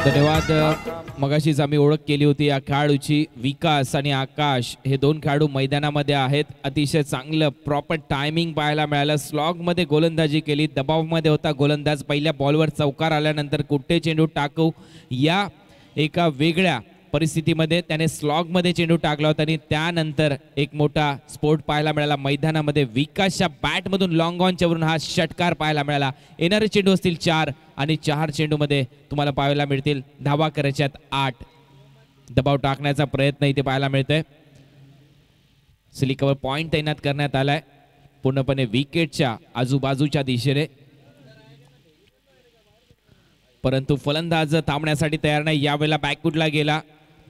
धन्यवाद. मगाशीच आम्ही ओळख केली होती या खेळाडूची. विकास आणि आकाश हे 2 खेळाडू मैदानामध्ये आहेत. अतिशय चांगलं प्रॉपर टायमिंग पाहायला मिळालं. स्लॉग मध्ये गोलंदाजी केली, दबावामध्ये होता गोलंदाज. पहिल्या बॉलवर चौकार आल्यानंतर कुठे चेंडू टाकू या एका वेगळ्या परिस्थितीमध्ये त्याने स्लॉग मध्ये चेंडू टाकला होता आणि त्यानंतर एक मोठा स्पोर्ट पाहायला मिळाला मैदानामध्ये. विकासच्या बॅट मधून लॉंग ऑनच्या वरून हा षटकार पाहायला मिळाला. येणारे चेंडू असतील 4 आणि 4 चेंडू मध्ये तुम्हाला पाहायला मिळतील धावा करायच्यात 8. दबाव टाकण्याचा प्रयत्न इथे पाहायला मिळतोय. सिलिकवर पॉइंट तैनात करण्यात आलाय पूर्णपणे विकेटच्या आजूबाजूच्या दिशेने, परंतु फलंदाज थांबण्यासाठी तयार नाही. यावेळेला बॅकफुटला गेला,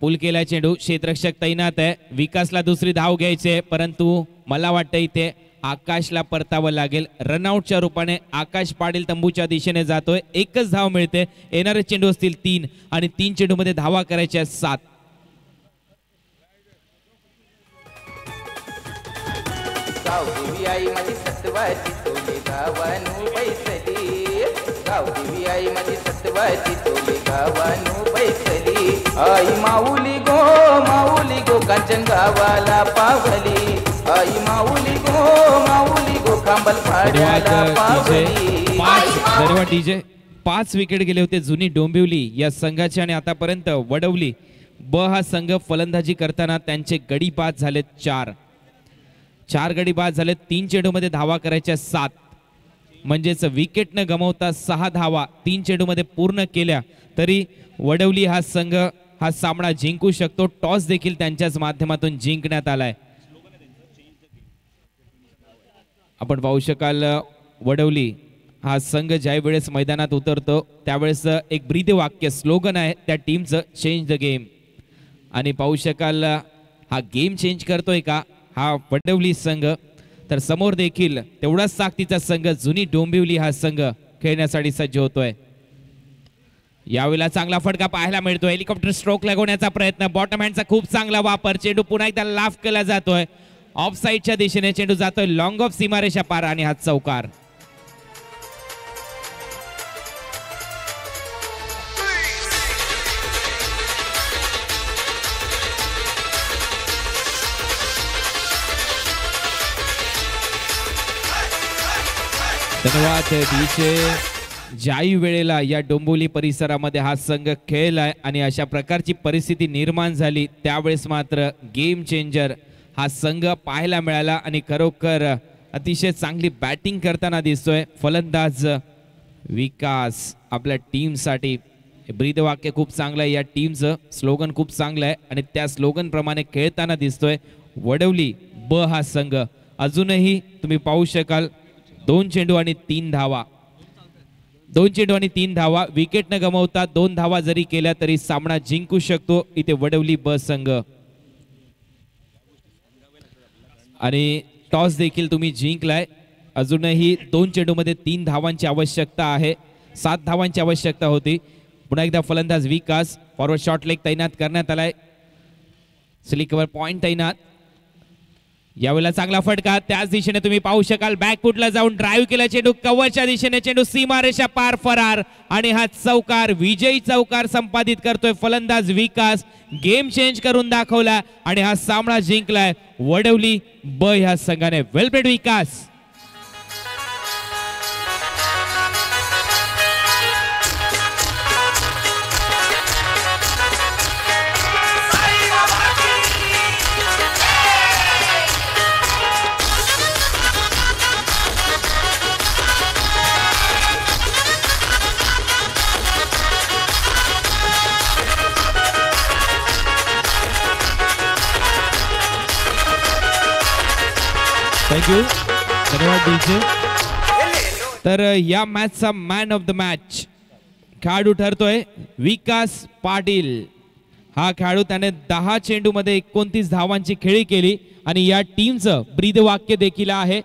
पुल केला चेंडू, क्षेत्ररक्षक तैनात आहे. विकासला दुसरी धाव घ्यायचे, परंतु मला वाटतं इथे आकाशला परतावं लागेल. रनआउटच्या रूपाने आकाश पाटील तंबूच्या दिशेने जातोय. एकच धाव मिळते. येणारे चेंडू असतील 3 आणि 3 चेंडू मध्ये धावा करायच्या 7. गावदेवी आई माझी सत्वाची तोले गावानू बैसली. गावदेवी आई माझी सत्वाची तोले गावानू बैसली. आई माऊली गो कांचन गावाला पावली. आई माऊली गो खांबल पाड्याला पावली. धन्यवाद डीजे. 5 विकेट गेले होते जुनी डोंबिवली या संघाचे आणि आतापर्यंत वडवली ब हा संघ फलंदाजी करताना त्यांचे गडी बाद झाले 4 गडी बाद झाले. 3 चेंडू मध्ये धावा करायच्या 7, म्हणजेच विकेट न गमावता 6 धावा 3 चेंडू मध्ये पूर्ण केल्या तरी वडवली हा संघ हा सामना जिंकू शकतो. टॉस देखील त्यांच्याच माध्यमातून जिंकण्यात आलाय. आपण पाहू शकाल वडवली हा संघ ज्या वेळेस मैदानात उतरतो त्यावेळेस एक ब्रीद वाक्य स्लोगन आहे त्या टीमचं, चेंज द गेम. आणि पाहू शकाल हा गेम चेंज करतोय का हा वडवली संघ, तर समोर देखील तेवढाच ताकदीचा संघ जुनी डोंबिवली हा संघ खेळण्यासाठी सज्ज होतोय. यावेळेला चांगला फटका पाहायला मिळतोय. हेलिकॉप्टर स्ट्रोक लागवण्याचा प्रयत्न, बॉटम हँडचा खूप चांगला वापर. चेंडू पुन्हा एकदा लाफ केला जातोय. ऑफ साईडच्या दिशेने चेंडू जातोय लॉंग ऑफ सीमारेषा पार आणि हा चौकार. धन्यवाद डीजे. ज्याही वेळेला या डोंबिवली परिसरामध्ये हा संघ खेळलाय आणि अशा प्रकारची परिस्थिती निर्माण झाली त्यावेळेस मात्र गेम चेंजर हा संघ पाहायला मिळाला आणि खरोखर अतिशय चांगली बॅटिंग करताना दिसतोय फलंदाज विकास. आपल्या टीमसाठी ब्रीदवाक्य खूप चांगलं आहे, या टीमचं स्लोगन खूप चांगलं आहे आणि त्या स्लोगन प्रमाणे खेळताना दिसतोय वडवली ब हा संघ. अजूनही तुम्ही पाहू शकाल 2 चेंडू आणि 3 धावा. 2 चेंडू आणि 3 धावा. विकेट न गमावता 2 धावा जरी केल्या तरी सामना जिंकू शकतो इथे वडवली ब संघ. आणि टॉस देखील तुम्ही जिंकलाय. अजूनही 2 चेंडू मध्ये 3 धावांची आवश्यकता आहे. 7 धावांची आवश्यकता होती. पुन्हा एकदा फलंदाज विकास. फॉरवर्ड शॉट लेग तैनात करण्यात आलाय. स्लिकवर पॉइंट तैनात. यावेळेला चांगला फटका त्याच दिशेने तुम्ही पाहू शकाल. बॅकफुटला जाऊन ड्राईव्ह केला चेंडू, कव्हरच्या दिशेने चेंडू सीमारेषा पार फरार आणि हा चौकार, विजयी चौकार संपादित करतोय फलंदाज विकास. गेम चेंज करून दाखवला आणि हा सामना जिंकलाय वडवली ब ह्या संघाने. वेल प्लेड विकास. थँक्यू, धन्यवाद डीजे. तर या मॅचचा मॅन ऑफ द मॅच खेळाडू ठरतोय विकास पाटील. हा खेळाडू त्याने 10 चेंडूमध्ये 29 धावांची खेळी केली आणि या टीमचं ब्रीदवाक्य देखील आहे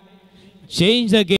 चेंज द गेम.